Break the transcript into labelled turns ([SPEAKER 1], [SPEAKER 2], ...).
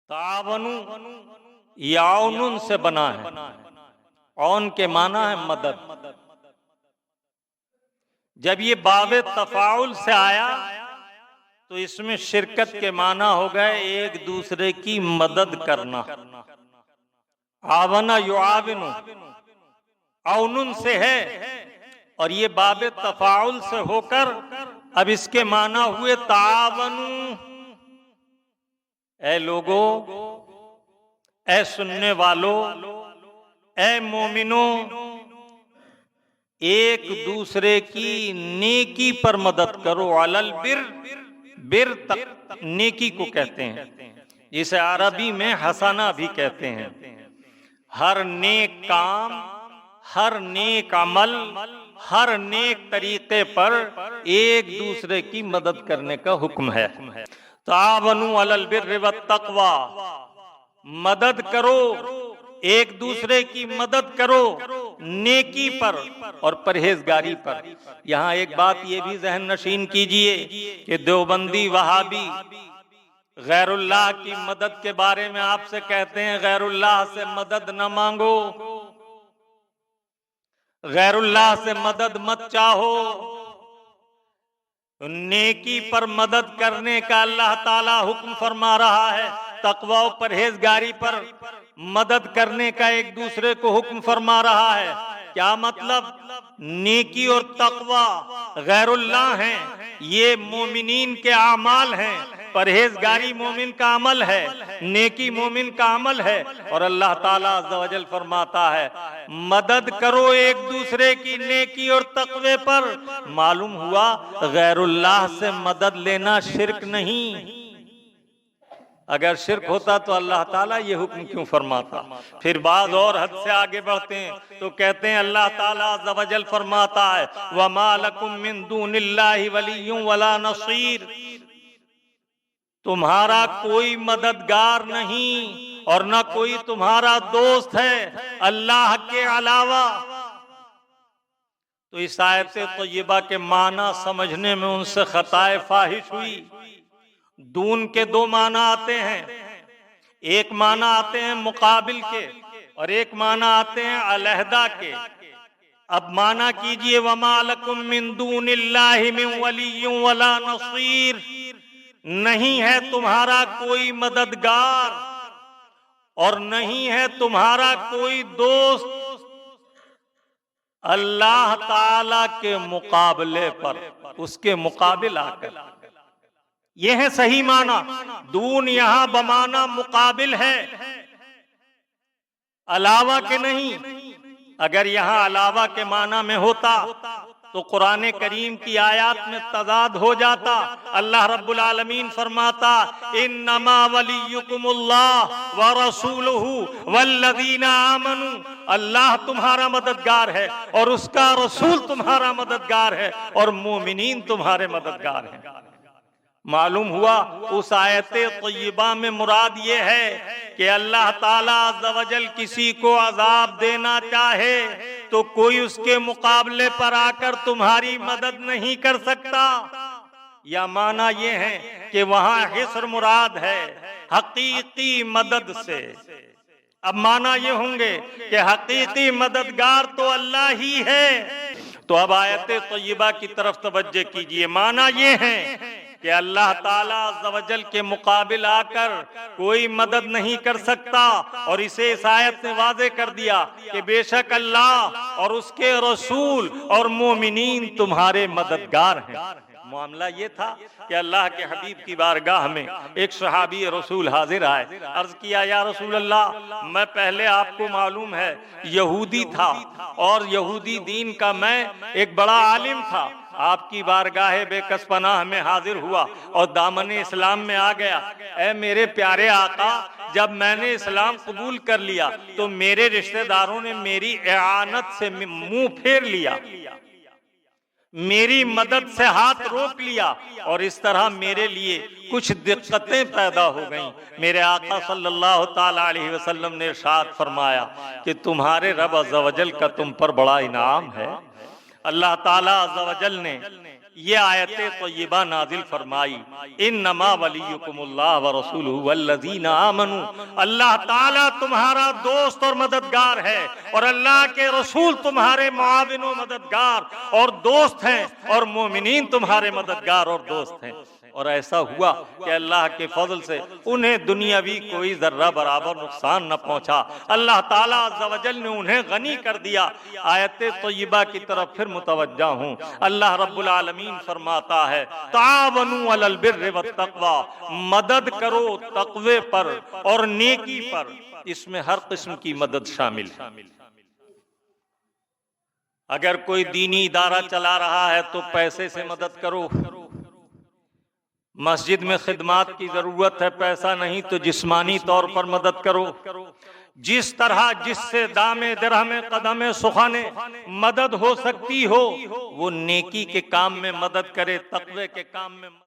[SPEAKER 1] तावनु याउनुन से बना है। औन के माना है मदद। जब ये बाबे तफाउल से आया तो इसमें शिरकत के माना हो गए एक दूसरे की मदद करना। आवना युआविनु औनुन से है और ये बाबे तफाउल से होकर अब इसके माना हुए तावनु। ऐ लोगो, ऐ सुनने वालों, ऐ मोमिनो, एक दूसरे की नेकी पर मदद करो। अलल बिर, बिर तक नेकी को कहते हैं, जिसे अरबी में हसना भी कहते हैं। हर नेक काम, हर नेक अमल, हर नेक तरीके पर एक दूसरे की मदद करने का हुक्म है। तावनु अलल बिर्रि वत्तक़वा, मदद करो, एक दूसरे की मदद करो नेकी पर और परहेजगारी पर। यहाँ एक बात ये भी जहन नशीन कीजिए कि देवबंदी वहाबी गैरुल्लाह की मदद के बारे में आपसे कहते हैं गैरुल्लाह से मदद न मांगो, गैरुल्लाह से मदद मत चाहो। नेकी पर मदद करने का अल्लाह ताला हुक्म फरमा रहा है, तकवा और परहेजगारी पर मदद करने का एक दूसरे को हुक्म फरमा रहा है। क्या मतलब? नेकी और तकवा गैरुल्लाह हैं, ये मोमिनीन के आमाल हैं। परहेजगारी मोमिन का अमल है, नेकी मोमिन का अमल है। और अल्लाह ताला अज़्ज़ा वजल फरमाता है मदद करो एक दूसरे की नेकी और तकवे पर। मालूम हुआ गैरुल्लाह से मदद लेना शिर्क नहीं। अगर शिर्क होता तो अल्लाह ताला ये हुक्म क्यों फरमाता? फिर बाद और हद से आगे बढ़ते हैं तो कहते हैं अल्लाह ताला अज़्ज़ा वजल फरमाता है वमा लकुम मिन दूनिल्लाहि वलिय्युन वला नसीर, तुम्हारा कोई मददगार नहीं और न कोई तुम्हारा दोस्त है अल्लाह के अलावा। तो इस आयत तय्यबा के माना समझने में उनसे खताए फाहिश हुई। दून के दो माना आते हैं, एक माना आते हैं मुकाबिल के और एक माना आते हैं अलहदा के। अब माना कीजिए वमा लकुम मिन दूनिल्लाहि मिन वलिय्युन वला नसीर, नहीं है तुम्हारा कोई मददगार और नहीं है तुम्हारा कोई दोस्त अल्लाह ताला के मुकाबले पर, उसके मुकाबिल आकर। यह है सही माना। दून यहां बमाना मुकाबिल है, अलावा के नहीं। अगर यहां अलावा के माना में होता तो कुरान करीम की आयत में तजाद हो जाता। अल्लाह रब्बुल आलमीन फरमाता इन्नमा वलियुकुमुल्लाह व रसूलुहु वल्लज़ीना आमनू, अल्लाह तुम्हारा मददगार है और उसका रसूल तुम्हारा मददगार है और मोमिनीन तुम्हारे मददगार हैं। मालूम हुआ उस आयत तय्यबा में मुराद ये है कि अल्लाह ताला अज़्ज़ा वजल किसी को अजाब देना चाहे तो कोई उसके मुकाबले पर आकर तुम्हारी मदद नहीं कर सकता। या माना ये है कि वहां हिस्र मुराद है हकीकी मदद से। अब माना ये होंगे कि हकीकी मददगार तो अल्लाह ही है। तो अब आयत तय्यबा की तरफ तवज्जो कीजिए। माना ये है कि अल्लाह ताला अज़्ज़ा वजल के मुकाबिल आकर कोई मदद नहीं कर सकता और इसे इस आयत ने वाज़े कर दिया कि बेशक अल्लाह और उसके रसूल और मोमिनीन तुम्हारे मददगार हैं। मामला ये था कि अल्लाह के हबीब की बारगाह में एक सहाबी रसूल हाजिर आए। अर्ज किया या रसूल अल्लाह, मैं पहले आपको मालूम है यहूदी था और यहूदी दीन का मैं एक बड़ा आलिम था। आपकी बारगाह बेकसपनाह में हाजिर हुआ और दामन इस्लाम में आ गया। ऐ मेरे प्यारे आका, जब मैंने इस्लाम कबूल कर लिया तो मेरे रिश्तेदारों ने मेरी एआनत से मुंह फेर लिया, मेरी मदद से हाथ रोक लिया और इस तरह मेरे लिए कुछ दिक्कतें पैदा हो गईं। मेरे आका सल्लल्लाहु ताला अलैहि वसल्लम ने इरशाद फरमाया कि तुम्हारे रब अज़्ज़ा वजल का तुम पर बड़ा इनाम है। अल्लाह ताला अज़्ज़ा वजल ने ये आयतें तय्यबा नाजिल फरमाई, इन्नमा वलियुकुमुल्लाह व रसूलुहु वल्लज़ीना आमनू, अल्लाह ताला तुम्हारा दोस्त और मददगार है और अल्लाह के रसूल तुम्हारे मुआविन और मददगार और दोस्त हैं और मोमिनीन तुम्हारे मददगार और दोस्त हैं। और ऐसा हुआ कि अल्लाह के फजल से उन्हें दुनियावी कोई जर्रा बराबर नुकसान न पहुंचा। अल्लाह ताला अज़्ज़ व जल ने उन्हें गनी कर दिया। आयत तय्यबा की तरफ फिर मुतवज्जा हूँ। अल्लाह रब्बुल आलमीन फरमाता है, तावनु अलल बिर्रि वत तक़वा, मदद करो तक़वे पर और नेकी पर। इसमें हर किस्म की मदद शामिल है। अगर कोई दीनी इदारा चला रहा है तो पैसे से मदद करो। मस्जिद में खिदमात की जरूरत है, पैसा नहीं तो जिस्मानी तौर पर मदद करो। जिस तरह जिससे दामे दिरहमे कदमे सुखाने मदद हो सकती हो, वो नेकी के काम में मदद करे, तक़वे के काम में।